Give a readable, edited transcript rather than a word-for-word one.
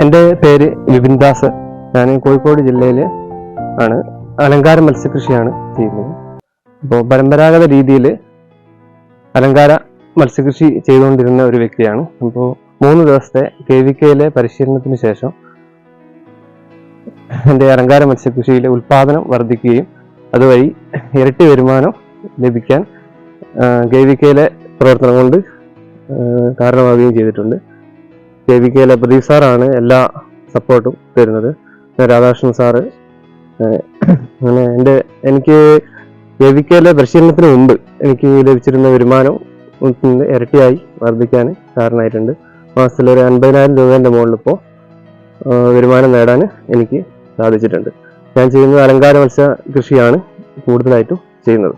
എൻ്റെ പേര് വിപിൻദാസ്. ഞാൻ കോഴിക്കോട് ജില്ലയിൽ ആണ്. അലങ്കാര മത്സ്യകൃഷിയാണ് ചെയ്യുന്നത്. അപ്പോൾ പരമ്പരാഗത രീതിയിൽ അലങ്കാര മത്സ്യകൃഷി ചെയ്തുകൊണ്ടിരുന്ന ഒരു വ്യക്തിയാണ്. അപ്പോൾ 3 ദിവസത്തെ KVKയിലെ പരിശീലനത്തിന് ശേഷം എൻ്റെ അലങ്കാര മത്സ്യകൃഷിയിലെ ഉൽപാദനം വർദ്ധിക്കുകയും അതുവഴി ഇരട്ടി വരുമാനം ലഭിക്കാൻ KVKയിലെ പ്രവർത്തനം കൊണ്ട് കാരണമാവുകയും ചെയ്തിട്ടുണ്ട്. KVKയിലെ പ്രദീപ് സാറാണ് എല്ലാ സപ്പോർട്ടും തരുന്നത്. രാധാകൃഷ്ണൻ സാറ്. അങ്ങനെ എനിക്ക് KVKയിലെ പരിശീലനത്തിന് മുമ്പ് എനിക്ക് ലഭിച്ചിരുന്ന വരുമാനം ഇരട്ടിയായി വർദ്ധിക്കാൻ കാരണമായിട്ടുണ്ട്. മാസത്തിൽ ഒരു 50,000 രൂപേൻ്റെ മുകളിൽ ഇപ്പോൾ വരുമാനം നേടാൻ എനിക്ക് സാധിച്ചിട്ടുണ്ട്. ഞാൻ ചെയ്യുന്നത് അലങ്കാര മത്സ്യ കൃഷിയാണ് കൂടുതലായിട്ടും ചെയ്യുന്നത്.